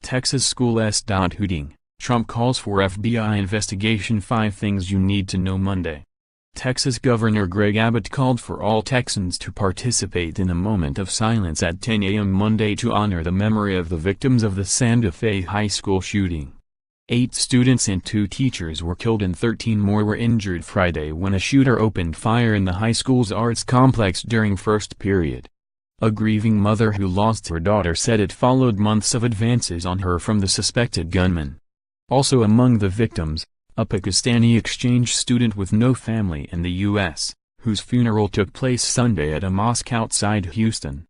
Texas school s.hooting, Trump calls for FBI investigation. 5 things you need to know Monday. Texas Governor Greg Abbott called for all Texans to participate in a moment of silence at 10 a.m. Monday to honor the memory of the victims of the Santa Fe High School shooting. 8 students and 2 teachers were killed and 13 more were injured Friday when a shooter opened fire in the high school's arts complex during first period. A grieving mother who lost her daughter said it followed months of advances on her from the suspected gunman. Also among the victims, a Pakastani exchange student with no family in the U.S., whose funeral took place Sunday at a mosque outside Houston.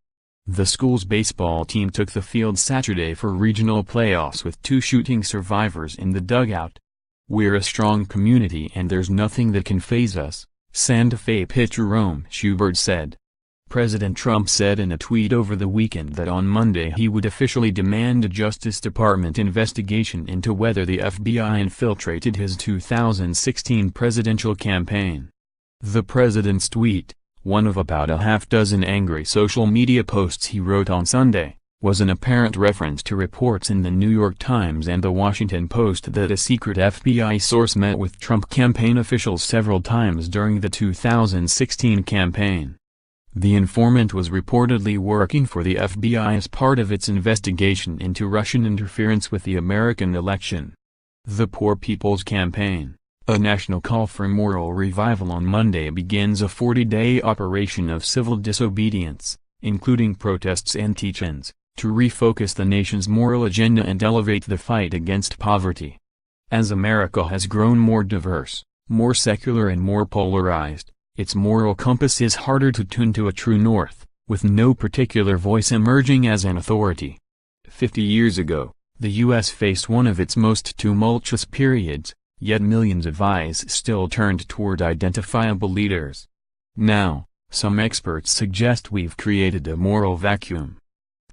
The school's baseball team took the field Saturday for regional playoffs with 2 shooting survivors in the dugout. "We're a strong community and there's nothing that can faze us," Santa Fe pitcher Rome Shubert said. President Trump said in a tweet over the weekend that on Monday he would officially demand a Justice Department investigation into whether the FBI infiltrated his 2016 presidential campaign. The president's tweet, one of about a half-dozen angry social media posts he wrote on Sunday, was an apparent reference to reports in the New York Times and the Washington Post that a secret FBI source met with Trump campaign officials several times during the 2016 campaign. The informant was reportedly working for the FBI as part of its investigation into Russian interference with the American election. The Poor People's Campaign, a national call for moral revival, on Monday begins a 40-day operation of civil disobedience, including protests and teach-ins, to refocus the nation's moral agenda and elevate the fight against poverty. As America has grown more diverse, more secular and more polarized, its moral compass is harder to tune to a true north, with no particular voice emerging as an authority. 50 years ago, the U.S. faced one of its most tumultuous periods, yet millions of eyes still turned toward identifiable leaders. Now, some experts suggest we've created a moral vacuum.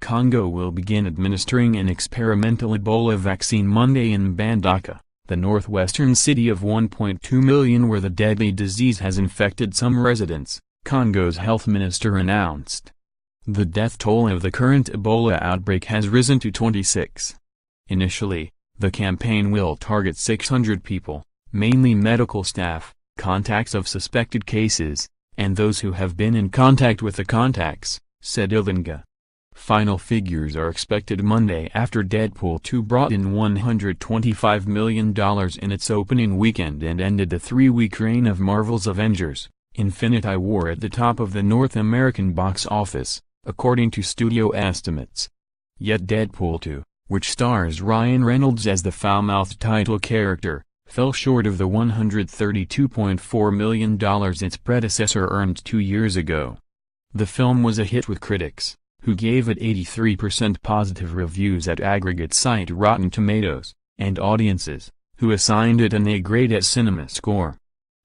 Congo will begin administering an experimental Ebola vaccine Monday in Mbandaka, the northwestern city of 1.2 million where the deadly disease has infected some residents, Congo's health minister announced. The death toll of the current Ebola outbreak has risen to 26. Initially, the campaign will target 600 people, mainly medical staff, contacts of suspected cases, and those who have been in contact with the contacts, said Ilinga. Final figures are expected Monday after Deadpool 2 brought in $125 million in its opening weekend and ended the 3-week reign of Marvel's Avengers: Infinity War at the top of the North American box office, according to studio estimates. Yet Deadpool 2, which stars Ryan Reynolds as the foul-mouthed title character, fell short of the $132.4 million its predecessor earned 2 years ago. The film was a hit with critics, who gave it 83% positive reviews at aggregate site Rotten Tomatoes, and audiences, who assigned it an A-grade at CinemaScore.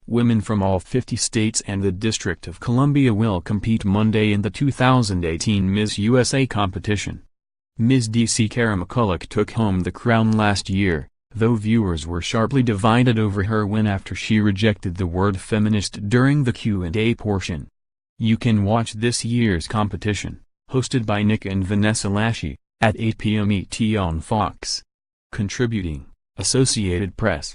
Women from all 50 states and the District of Columbia will compete Monday in the 2018 Miss USA competition. Ms. D.C. Kara McCulloch took home the crown last year, though viewers were sharply divided over her win after she rejected the word feminist during the Q&A portion. You can watch this year's competition, hosted by Nick and Vanessa Lachey, at 8 p.m. ET on Fox. Contributing, Associated Press.